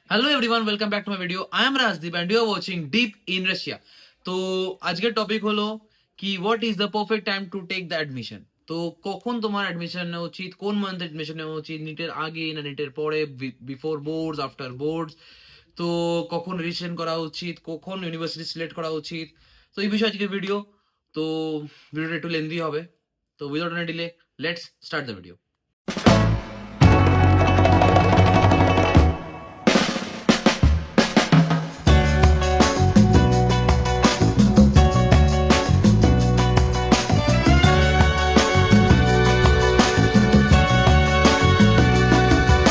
Hello everyone, welcome back to my video. I am Rajdeep and you are watching deep in Russia. তো আজকের topic হলো কি what is the perfect time to take the admission. তো কখন তোমার admission নেওয়া উচিত, কোন মান্থ অ্যাডমিশন নেওয়া উচিত, নিটের আগে না নিটের পরে, বিফোর বোর্ডস আফটার বোর্ডস, তো কখন রেজিস্ট্রেশন করা উচিত, কখন ইউনিভার্সিটি সিলেক্ট করা উচিত। তো এই বিষয়ে আজকের ভিডিও। তো ভিডিওটা একটু লেন্দি হবে, তো without any delay let's start the video.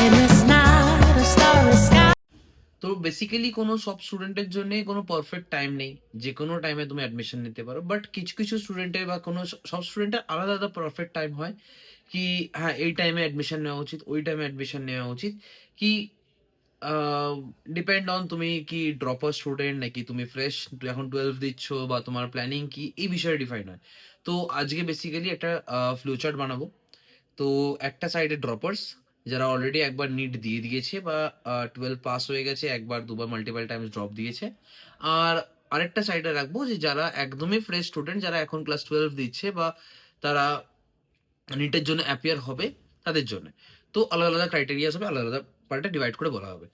In this night of starless sky. তো বেসিক্যালি কোনো সব স্টুডেন্টের জন্য কোনো পারফেক্ট টাইম নেই, যে কোনো টাইমে তুমি অ্যাডমিশন নিতে পারো। বাট কিছু কিছু স্টুডেন্টের বা কোনো সব স্টুডেন্টের আলাদা আলাদা পারফেক্ট টাইম হয় কি হ্যাঁ এই টাইমে অ্যাডমিশন নেওয়া উচিত, ওই টাইমে অ্যাডমিশন নেওয়া উচিত। কি ডিপেন্ড অন তুমি কি ড্রপার স্টুডেন্ট নাকি তুমি ফ্রেশ এখন 12 দিচ্ছ, বা তোমার প্ল্যানিং কি এই বিষয়ে ডিফাইন হয়। তো আজকে বেসিক্যালি একটা ফ্লিউচার্ট বানাবো। তো একটা সাইডে ড্রপার্স যারা অলরেডি একবার নিট দিয়ে দিয়েছে বা 12 পাস হয়ে গেছে, একবার দুবার মাল্টিপল টাইমস ড্রপ দিয়েছে। আর আরেকটা সাইডে রাখবো যে যারা একদমই ফ্রেশ স্টুডেন্ট, যারা এখন ক্লাস 12 দিচ্ছে বা তারা নিটের জন্য অ্যাপিয়ার হবে তাদের জন্য। তো আলাদা আলাদা ক্রাইটেরিয়াস হবে, আলাদা আলাদা পার্টে ডিভাইড করে বলা হবে।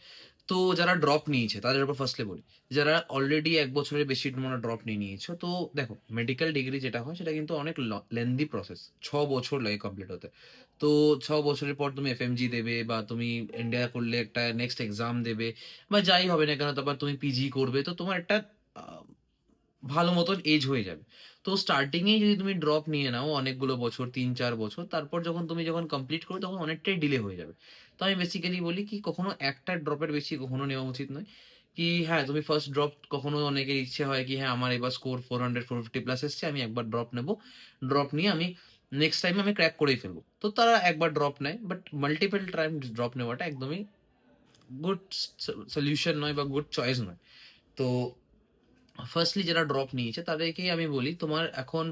তো যারা ড্রপ নিয়েছে তাদের উপর ফার্স্টলি বলি। যারা অলরেডি এক বছরের বেশি তোমরা ড্রপ নিয়ে নিয়েছো, তো দেখো মেডিকেল ডিগ্রি যেটা হয় সেটা কিন্তু অনেক লেন্দি প্রসেস, 6 বছর লাগে কমপ্লিট হতে। তো 6 বছরের পর তুমি এফএমজি দেবে, বা তুমি ইন্ডিয়া করলে একটা নেক্সট এক্সাম দেবে, বা যাই হবে না কেন, তারপর তুমি পিজি করবে। তো তোমার একটা আহ, ভালো মতন এজ হয়ে যাবে। তো স্টার্টিংয়েই যদি তুমি ড্রপ নিয়ে নাও অনেকগুলো বছর, 3-4 বছর, তারপর যখন কমপ্লিট করো তখন অনেকটাই ডিলে হয়ে যাবে। তো আমি বেসিক্যালি বলি কি কখনো একটা ড্রপের বেশি কখনো নেওয়া উচিত নয়। কি হ্যাঁ তুমি ফার্স্ট ড্রপ, কখনো অনেকের ইচ্ছে হয় কি হ্যাঁ আমার এবার স্কোর 400-450 প্লাস এসছে, আমি একবার ড্রপ নেবো, ড্রপ নিয়ে আমি নেক্সট টাইম আমি ক্র্যাক করেই ফেলবো। তো তারা একবার ড্রপ নেয়, বাট মাল্টিপল টাইম ড্রপ নেওয়াটা একদমই গুড সলিউশন নয় বা গুড চয়েস নয়। তো ফার্স্টলি যারা ড্রপ নিয়েছে তাদেরকেই আমি বলি, তোমার এখন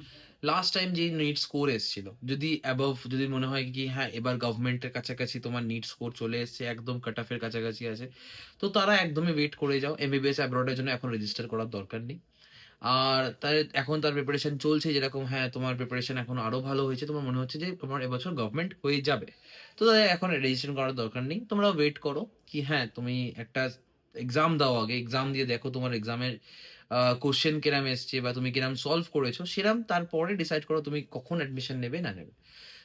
লাস্ট টাইম যে নিট স্কোর এসেছিল, যদি অ্যাবভ যদি মনে হয় কি হ্যাঁ এবার গভর্নমেন্টের কাছাকাছি তোমার নিট স্কোর চলে এসেছে, একদম কাট অফের কাছাকাছি আছে, তো তারা একদমই ওয়েট করে যাও। এমবিবিএস অ্যাব্রডের জন্য এখন রেজিস্টার করার দরকার নেই। আর তার এখন তার প্রিপারেশন চলছে, যেরকম হ্যাঁ তোমার প্রিপারেশন এখন আরো ভালো হয়েছে, তোমার মনে হচ্ছে যে তোমার এবছর গভর্নমেন্ট হয়ে যাবে, তো তাদের এখন রেজিস্ট্রেশন করার দরকার নেই। তোমরা ওয়েট করো কি হ্যাঁ তুমি একটা এক্সাম দাও, আগে এক্সাম দিয়ে দেখো তোমার এক্সামের কোশ্চেন কিরাম এসছে বা তুমি কিরাম সলভ করেছো, সেরাম তারপরে ডিসাইড করো তুমি কখন অ্যাডমিশন নেবে না নেবে।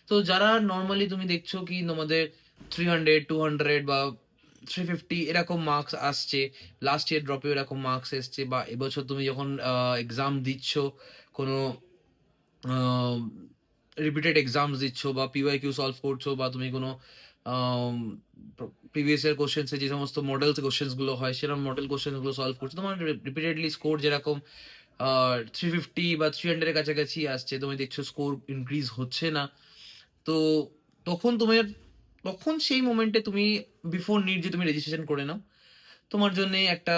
তো যারা নর্মালি তুমি দেখছো কি তোমাদের 300, 200 বা 350 এরকম মার্কস আসছে, লাস্ট ইয়ার ড্রপে এরকম মার্কস এসছে, বা এবছর তুমি যখন এক্সাম দিচ্ছ, কোনো রিপিটেড এক্সামস দিচ্ছ বা পিওয়াই কিউ সলভ করছো, বা তুমি কোনো প্রিভিয়াস ইয়ার কোশ্চেন্সে যে সমস্ত মডেলস কোশ্চেন্সগুলো হয় সেরকম মডেল কোশ্চেন্সগুলো সলভ করছো, তোমার রিপিটেডলি স্কোর যেরকম 350 বা 300-এর কাছাকাছি আসছে, তুমি দেখছো স্কোর ইনক্রিজ হচ্ছে না। তো তখন তোমার তখন সেই মোমেন্টে তুমি বিফোর নিট যে তুমি রেজিস্ট্রেশন করে নাও, তোমার জন্য একটা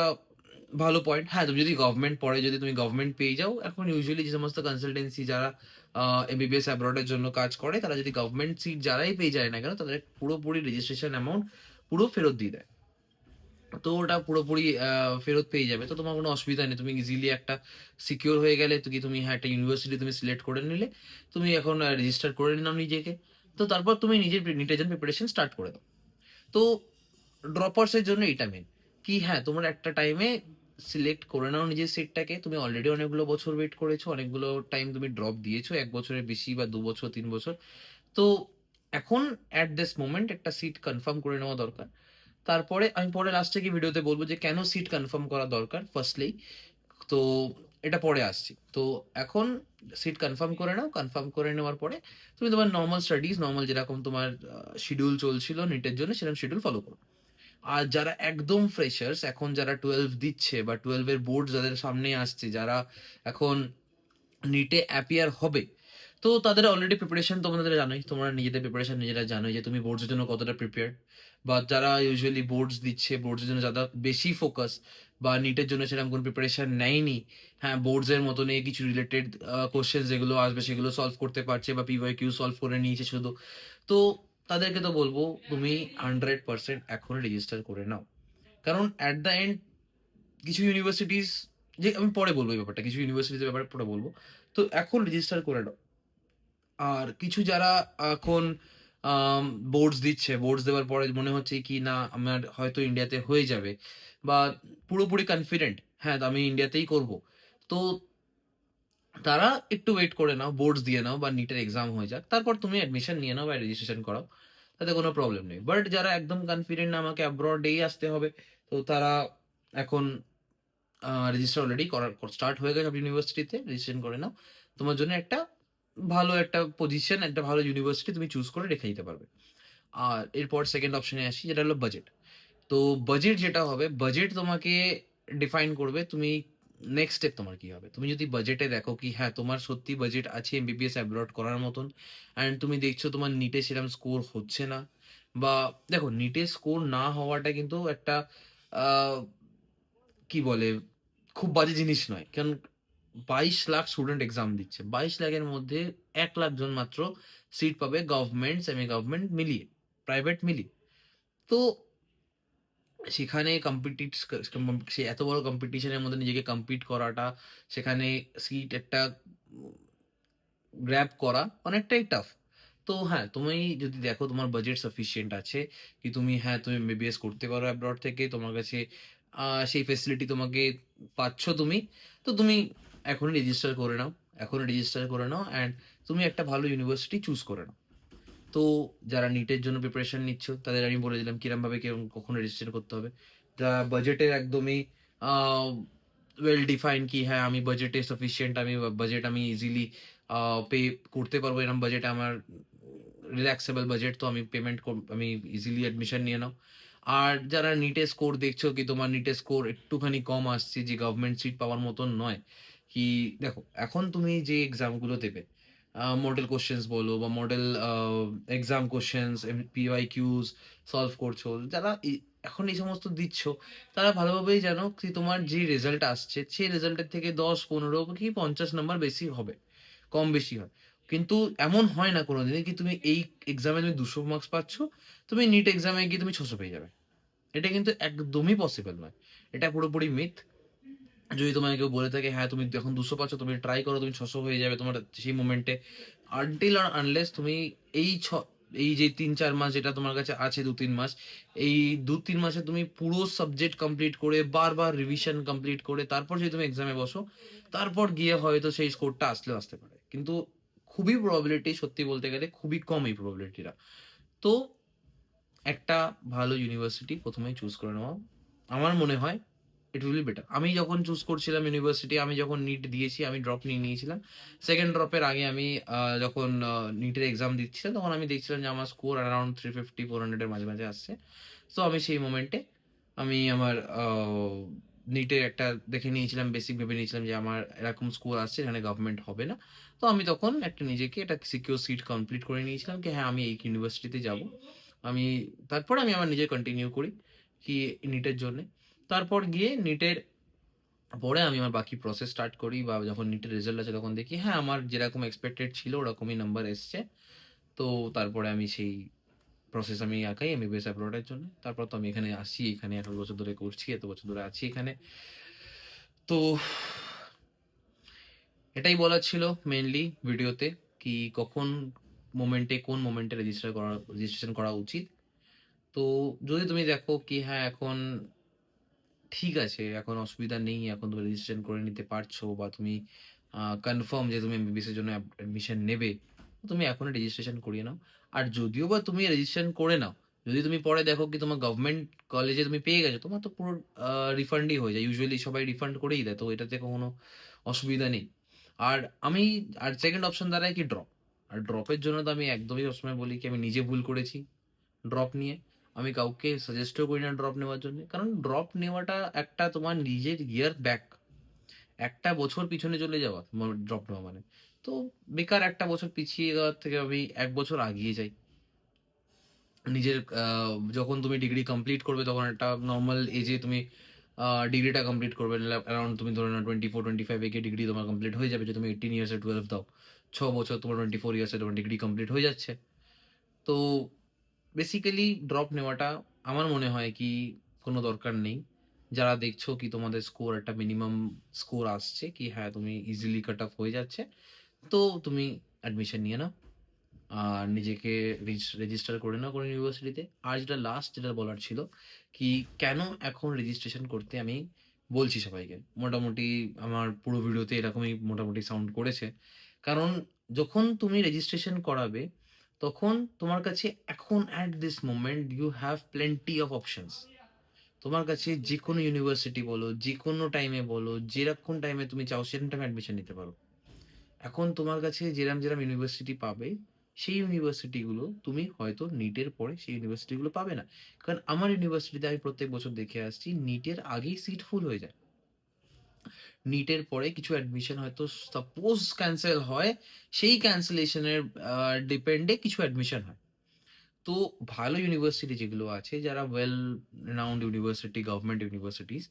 ভালো পয়েন্ট। হ্যাঁ তুমি যদি গভর্নমেন্ট পড়ে যদি তুমি গভর্নমেন্ট পেয়ে যাও, এখন ইউজুয়ালি যে সমস্ত কনসালটেন্সি যারা এমবিবিএস অ্যাব্রডের জন্য কাজ করে, তারা যদি গভর্নমেন্ট সিট যারাই পেয়ে যায় না কেন, তাদের পুরোপুরি রেজিস্ট্রেশন অ্যামাউন্ট পুরো ফেরত দিয়ে দেয়। তো ওটা পুরোপুরি ফেরত পেয়ে যাবে। তো তোমার কোনো অসুবিধা নেই, তুমি ইজিলি একটা সিকিউর হয়ে গেলে, তো কি তুমি হ্যাঁ একটা ইউনিভার্সিটি তুমি সিলেক্ট করে নিলে, তুমি এখন রেজিস্টার করে নিলাম নিজেকে। তো তারপর তুমি নিজের নিটের জন্য প্রিপারেশন স্টার্ট করে দাও। তো ড্রপার্সের জন্য এটা মেন কি হ্যাঁ তোমরা একটা টাইমে সিলেক্ট করে নাও নিজের সিটটাকে। তুমি অলরেডি অনেকগুলো বছর ওয়েট করেছো, অনেকগুলো টাইম তুমি ড্রপ দিয়েছো, 1 বছরের বেশি বা 2 বছর 3 বছর। তো এখন অ্যাট দিস মোমেন্ট একটা সিট কনফার্ম করে নেওয়া দরকার। তারপরে আমি পরে লাস্টে কি ভিডিওতে বলবো যে কেন সিট কনফার্ম করা দরকার ফার্স্টলি। তো এটা পরে আসছি। তো এখন সিট কনফার্ম করে নাও, কনফার্ম করে নেওয়ার পরে তুমি তোমার নর্মাল স্টাডিজ, নর্মাল যেরকম তোমার শিডিউল চলছিল নিটের জন্য সেরকম শিডিউল ফলো করো। আর যারা একদম ফ্রেশার্স, এখন যারা 12 দিচ্ছে বা 12 এর বোর্ড যাদের সামনে আসছে, যারা এখন নিটে অ্যাপিয়ার হবে, তো তাদের অলরেডি প্রিপারেশন তোমাদের জানোই, তোমরা নিজেদের প্রিপারেশন নিজেরা জানোই যে তুমি বোর্ডসের জন্য কতটা প্রিপেয়ার। বা যারা ইউজুয়ালি বোর্ডস দিচ্ছে, বোর্ডসের জন্য যারা বেশি ফোকাস, বা নিটের জন্য সেরকম কোনো প্রিপারেশন নেয়নি, হ্যাঁ বোর্ডসের মতনই কিছু রিলেটেড কোশ্চেন যেগুলো আসবে সেগুলো সলভ করতে পারছে, বা পিওয়াই কিউ সলভ করে নিয়েছে শুধু, তো তাদেরকে তো বলবো তুমি 100% এখন রেজিস্টার করে নাও। কারণ অ্যাট দ্য এন্ড কিছু ইউনিভার্সিটিস, যে আমি পরে বলবো এই ব্যাপারটা, কিছু ইউনিভার্সিটিজের ব্যাপারে পরে বলবো। তো এখন রেজিস্টার করে নাও। আর কিছু যারা এখন আম বোর্ডস দিচ্ছে, বোর্ডস দেওয়ার পরে মনে হচ্ছে কি না আমার হয়তো ইন্ডিয়াতে হয়ে যাবে বা পুরোপুরি কনফিডেন্ট, হ্যাঁ, আমি ইন্ডিয়াতেই করব। তো তারা একটু ওয়েট করে নাও, বোর্ডস দিয়ে নাও বা নিটের এক্সাম হয়ে যাক। তারপর তুমি অ্যাডমিশন নিয়ে নাও বা রেজিস্ট্রেশন করাও। তাতে কোনো প্রবলেম নেই। বাট যারা একদম কনফিডেন্ট না আমাকে অ্যাব্রডেই আসতে হবে, তো তারা এখন রেজিস্টার অলরেডি করার স্টার্ট হয়ে গেছে ইউনিভার্সিটিতে, রেজিস্ট্রেশন করে নাও। তোমার জন্য একটা ভালো একটা পজিশন, একটা ভালো ইউনিভার্সিটি তুমি চুজ করে রেখে দিতে পারবে। আর এরপর সেকেন্ড অপশনে আসি, যেটা হলো বাজেট। তো বাজেট যেটা হবে, বাজেট তোমাকে ডিফাইন করবে তুমি নেক্সট স্টেপ তোমার কি হবে। তুমি যদি বাজেটে দেখো কি হ্যাঁ, তোমার সত্যি বাজেট আছে এমবিবিএস অ্যাব্রড করার মতন, অ্যান্ড তুমি দেখছো তোমার নিটে সেরকম স্কোর হচ্ছে না, বা দেখো নিটে স্কোর না হওয়াটা কিন্তু একটা আহ, কি বলে, খুব বাজে জিনিস নয়। কারণ 22 লাখ স্টুডেন্ট এক্সাম দিচ্ছে। 22 লাখের মধ্যে 1 লাখ জন মাত্র সিট পাবে, গভর্নমেন্ট, সেমি গভর্নমেন্ট মিলিয়ে, প্রাইভেট মিলিয়ে। তো সেখানে সে এত বড় কম্পিটিশনের মধ্যে নিজেকে কম্পিট করাটা, সেখানে সিট একটা গ্র্যাব করা অনেকটাই টাফ। তো হ্যাঁ, তুমি যদি দেখো তোমার বাজেট সাফিসিয়েন্ট আছে, কি তুমি হ্যাঁ, তুমি এমবিবিএস করতে পারো অ্যাব্রড থেকে, তোমার কাছে সেই ফেসিলিটি তোমাকে পাচ্ছ তুমি, তো তুমি এখনই রেজিস্টার করে নাও। এখনই রেজিস্টার করে নাও অ্যান্ড তুমি একটা ভালো ইউনিভার্সিটি চুজ করে নাও। তো যারা নিটের জন্য প্রিপারেশন নিচ্ছ তাদের আমি বলে দিলাম কিরমভাবে কিরকম কখন রেজিস্ট্রেশন করতে হবে। যারা বাজেটের একদমই ওয়েল ডিফাইন কি হ্যাঁ, আমি বাজেটে সাফিসিয়েন্ট, আমি বাজেট আমি ইজিলি পে করতে পারবো, এরকম বাজেট আমার রিল্যাক্সেবল বাজেট, তো আমি আমি ইজিলি অ্যাডমিশন নিয়ে নাও। আর যারা নিটের স্কোর দেখছো কি তোমার নিটের স্কোর একটুখানি কম আসছে, যে গভর্নমেন্ট সিট পাওয়ার মতন নয়, কি দেখো এখন তুমি যে এক্সামগুলো দেবে, মডেল কোশ্চেন্স বলো বা model exam questions, PYQs solve করছো, যারা এখন এই সমস্ত দিচ্ছ, তারা ভালোভাবেই জানো কি তোমার যে রেজাল্ট আসছে সেই রেজাল্টের থেকে 10, 15 কি 50 নাম্বার বেশি হবে, কম বেশি হয়। কিন্তু এমন হয় না কোনোদিনই কি তুমি এই এক্সামে তুমি 200 মার্কস পাচ্ছ, তুমি নিট এক্সামে গিয়ে তুমি 600 পেয়ে যাবে। এটা কিন্তু একদমই পসিবল নয়। এটা পুরোপুরি মিথ। যদি তোমাকে কেউ বলে থাকে হ্যাঁ, তুমি এখন 200 পাচ্ছ, তুমি ট্রাই করো তুমি 600 হয়ে যাবে তোমার সেই মোমেন্টে, আনটিল আর আনলেস তুমি এই এই যে 3-4 মাস যেটা তোমার কাছে আছে, 2-3 মাস, এই 2-3 মাসে তুমি পুরো সাবজেক্ট কমপ্লিট করে বারবার রিভিশন কমপ্লিট করে তারপর যদি তুমি এক্সামে বসো, তারপর গিয়ে হয়তো সেই স্কোরটা আসলেও আসতে পারে, কিন্তু খুবই প্রবাবিলিটি, সত্যি বলতে গেলে খুবই কম এই প্রবাবিলিটিটা। তো একটা ভালো ইউনিভার্সিটি প্রথমেই চুজ করে নেওয়া আমার মনে হয় ইট উইল বি বেটার। আমি যখন চুজ করছিলাম ইউনিভার্সিটি, আমি যখন নিট দিয়েছি, আমি ড্রপ নিয়ে নিয়েছিলাম। সেকেন্ড ড্রপের আগে আমি যখন নিটের এক্সাম দিচ্ছিলাম, তখন আমি দেখছিলাম যে আমার স্কোর অ্যারাউন্ড 350-400 এর মাঝে মাঝে আসছে। তো আমি সেই মোমেন্টে আমি আমার নিটের একটা দেখে নিয়েছিলাম, বেসিক ভেবে নিয়েছিলাম যে আমার এরকম স্কোর আসছে, এখানে গভর্নমেন্ট হবে না। তো আমি তখন একটা নিজেকে একটা সিকিউর সিট কমপ্লিট করে নিয়েছিলাম কি হ্যাঁ, আমি এই ইউনিভার্সিটিতে যাব। আমি তারপরে আমি আমার নিজের কন্টিনিউ করি কি নিটের জন্যে। তারপর গিয়ে নিটের পরে আমি আমার বাকি প্রসেস স্টার্ট করি, বা যখন নিটের রেজাল্ট আছে তখন দেখি হ্যাঁ, আমার যেরকম এক্সপেক্টেড ছিল ওরকমই নাম্বার এসছে। তো তারপরে আমি সেই প্রসেস আমি আঁকাই এমবিবিএস অ্যাব্রডের জন্য। তারপর তো আমি এখানে আসি, এখানে 18 বছর ধরে করছি, এত বছর ধরে আছি এখানে। তো এটাই বলার ছিল মেইনলি ভিডিওতে, কি কখন কোন মোমেন্টে রেজিস্ট্রেশন করা উচিত। তো যদি তুমি দেখো কি হ্যাঁ, এখন ঠিক আছে, এখন অসুবিধা নেই, এখন তুমি রেজিস্ট্রেশন করে নিতে পারছো, বা তুমি কনফার্ম যে তুমি এমবিবিএস এর জন্য অ্যাডমিশন নেবে, তুমি এখনই রেজিস্ট্রেশন করিয়ে নাও। আর যদিও বা তুমি রেজিস্ট্রেশন করে নাও, যদি তুমি পরে দেখো কি তোমার গভর্নমেন্ট কলেজে তুমি পেয়ে গেছো, তোমার তো পুরো রিফান্ডই হয়ে যায়, ইউজুয়ালি সবাই রিফান্ড করেই দেয়, তো এটাতে কোনো অসুবিধা নেই। আর আমি আর সেকেন্ড অপশন দাঁড়ায় কি ড্রপ। আর ড্রপের জন্য তো আমি একদমই সবসময় বলি কি আমি নিজে ভুল করেছি ড্রপ নিয়ে। আমি কাউকে সাজেস্টও করি না ড্রপ নেওয়ার জন্য, কারণ ড্রপ নেওয়াটা একটা তোমার নিজের ইয়ার ব্যাক, একটা বছর পিছনে চলে যাওয়া তোমার ড্রপ নেওয়া মানে। তো বেকার একটা বছর পিছিয়ে যাওয়ার থেকে আমি 1 বছর আগিয়ে যাই। নিজের যখন তুমি ডিগ্রি কমপ্লিট করবে তখন একটা নর্মাল এজে তুমি ডিগ্রিটা কমপ্লিট করবে, অ্যারাউন্ড তুমি ধরে নাও 24-25 গিয়ে ডিগ্রি তোমার কমপ্লিট হয়ে যাবে, যে তুমি 18 ইয়ার্সে 12 দাও, 6 বছর তোমার 24 ইয়ার্সে তোমার ডিগ্রি কমপ্লিট হয়ে যাচ্ছে। তো বেসিক্যালি ড্রপ নেওয়াটা আমার মনে হয় কি কোনো দরকার নেই। যারা দেখছো কি তোমাদের স্কোর একটা মিনিমাম স্কোর আসছে কি হ্যাঁ, তুমি ইজিলি কাট অফ হয়ে যাচ্ছে, তো তুমি অ্যাডমিশন নিয়ে নাও। আর নিজেকে রেজিস্টার করে নাও কোনো ইউনিভার্সিটিতে। আর যেটা লাস্ট যেটা বলার ছিল কি কেন এখন রেজিস্ট্রেশন করতে আমি বলছি সবাইকে। মোটামুটি আমার পুরো ভিডিওতে এরকমই মোটামুটি সাউন্ড করেছে। কারণ যখন তুমি রেজিস্ট্রেশন করাবে, তখন তোমার কাছে এখন at this moment you have plenty of options. তোমার কাছে যেকোনো ইউনিভার্সিটি বলো, যেকোনো টাইমে বলো, যেরকম টাইমে তুমি চাও সেরকম টাইমে অ্যাডমিশন নিতে পারো। এখন তোমার কাছে যেরম ইউনিভার্সিটি পাবে, সেই ইউনিভার্সিটিগুলো তুমি হয়তো নিটের পরে সেই ইউনিভার্সিটিগুলো পাবে না। কারণ আমার ইউনিভার্সিটিতে আমি প্রত্যেক বছর দেখে আসছি নিটের আগেই সিট ফুল হয়ে যায়। নিটের পরে কিছু অ্যাডমিশন হয়তো সাপোজ ক্যান্সেল হয়, সেই ক্যান্সেলেশনের ডিপেন্ডে কিছু অ্যাডমিশন হয়। তো ভালো ইউনিভার্সিটি যেগুলো আছে, যারা well renowned university, government universities,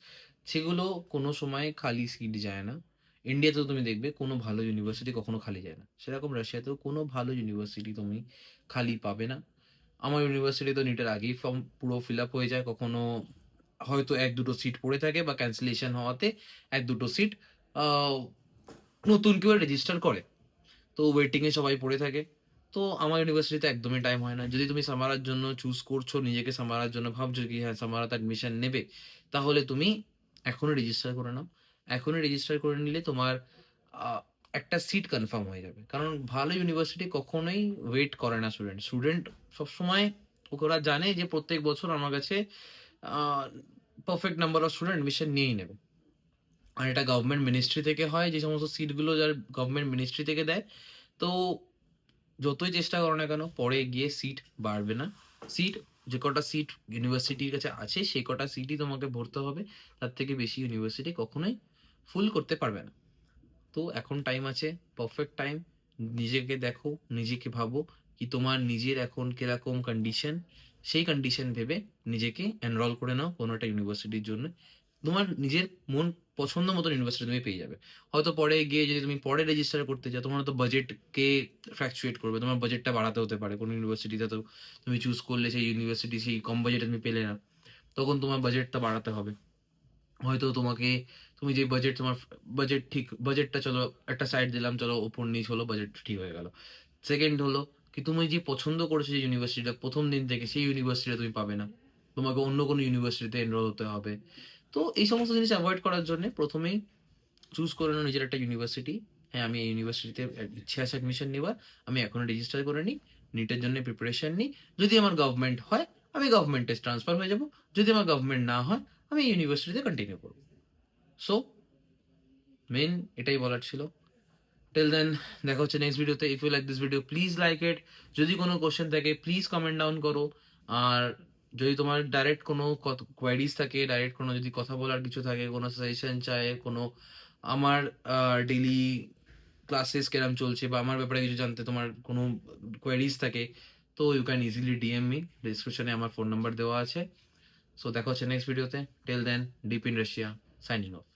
সেগুলো কোনো সময় খালি সিট যায় না। ইন্ডিয়াতেও তুমি দেখবে কোনো ভালো ইউনিভার্সিটি কখনো খালি যায় না। সেরকম রাশিয়াতেও কোনো ভালো ইউনিভার্সিটি তুমি খালি পাবে না। আমার ইউনিভার্সিটি তো নিটের আগেই ফর্ম পুরো ফিল আপ হয়ে যায়। কখনো হয়তো ১-২ সিট পড়ে থাকে বা ক্যান্সেলেশন হওয়াতে ১-২ সিট আ নতুন কেউ রেজিস্টার করে। তো ওয়েটিং এ সবাই পড়ে থাকে। তো আমার ইউনিভার্সিটিতে একদমই টাইম হয় না। যদি তুমি সামারার জন্য চুজ করছো, নিজেকে সামারার জন্য ভাবছো কি হ্যাঁ, সামারাতে অ্যাডমিশন নেবে, তাহলে তুমি এখনই রেজিস্টার করে নাও। এখনই রেজিস্টার করে নিলে তোমার আ একটা সিট কনফার্ম হয়ে যাবে। কারণ ভালো ইউনিভার্সিটি কখনোই ওয়েট করে না স্টুডেন্ট। স্টুডেন্ট সবসময় ওরা জানে যে প্রত্যেক বছর আমার কাছে আ perfect number of student admission নিয়েই নেবে। আর এটা গভর্নমেন্ট মিনিস্ট্রি থেকে হয়, যে সমস্ত সিটগুলো যার গভর্নমেন্ট মিনিস্ট্রি থেকে দেয়। তো যতই চেষ্টা করো না কেন, পরে গিয়ে সিট বাড়বে না। সিট, যে কটা সিট ইউনিভার্সিটির কাছে আছে, সেই কটা সিটই তোমাকে ভরতে হবে। তার থেকে বেশি ইউনিভার্সিটি কখনোই ফুল করতে পারবে না। তো এখন টাইম আছে, পারফেক্ট টাইম। নিজেকে দেখো, নিজেকে ভাবো কি তোমার নিজের এখন কিরকম কন্ডিশন, সেই কন্ডিশন ভেবে নিজেকে এনরোল করে নাও কোনো একটা ইউনিভার্সিটির জন্য। তোমার নিজের মন পছন্দ মতন ইউনিভার্সিটি তুমি পেয়ে যাবে। হয়তো পরে গিয়ে যদি তুমি পরে রেজিস্টার করতে চাও, তোমার হয়তো বাজেটকে ফ্ল্যাকচুয়েট করবে। তোমার বাজেটটা বাড়াতে হতে পারে। কোনো ইউনিভার্সিটিতে তো তুমি চুজ করলে সেই ইউনিভার্সিটি সেই কম বাজেটে তুমি পেলে না। তখন তোমার বাজেটটা বাড়াতে হবে। হয়তো তোমাকে, তুমি যে বাজেট তোমার বাজেট ঠিক, বাজেটটা চলো একটা সাইড দিলাম, চলো উপর নিচ হলো, বাজেট ঠিক হয়ে গেল। সেকেন্ড হলো কি তুমি যে পছন্দ করেছো যে ইউনিভার্সিটিটা প্রথম দিন থেকে, সেই ইউনিভার্সিটিটা তুমি পাবে না। তোমাকে অন্য কোনো ইউনিভার্সিটিতে এনরোল হতে হবে। তো এই সমস্ত জিনিস এভয়েড করার জন্য প্রথমেই চুজ করে নাও নিজের একটা ইউনিভার্সিটি। হ্যাঁ, আমি এই ইউনিভার্সিটিতে ইচ্ছে আছে অ্যাডমিশন নেওয়ার, আমি এখনই রেজিস্টার করে নিই, নিটের জন্য প্রিপারেশন নিই। যদি আমার গভর্নমেন্ট হয়, আমি গভর্নমেন্টে ট্রান্সফার হয়ে যাব। যদি আমার গভর্নমেন্ট না হয়, আমি ইউনিভার্সিটিতে কন্টিনিউ করব। সো মেন এটাই বলার ছিল। টিল দেন, দেখা হচ্ছে নেক্সট ভিডিওতে। If you like this video please like it. যদি কোনো কোশ্চেন থাকে প্লিজ কমেন্ট ডাউন করো। আর যদি তোমার ডাইরেক্ট কোনো কোয়ারিজ থাকে, ডাইরেক্ট কোনো যদি কথা বলার কিছু থাকে, কোনো সাজেশন চায়, কোনো আমার ডেইলি ক্লাসেস কিরম চলছে বা আমার ব্যাপারে কিছু জানতে তোমার কোনো কোয়ারিজ থাকে, তো you can easily DM me. ডিসক্রিপশনে আমার ফোন নাম্বার দেওয়া আছে। সো দেখা হচ্ছে নেক্সট ভিডিওতে। Till then, deep in Russia, signing of.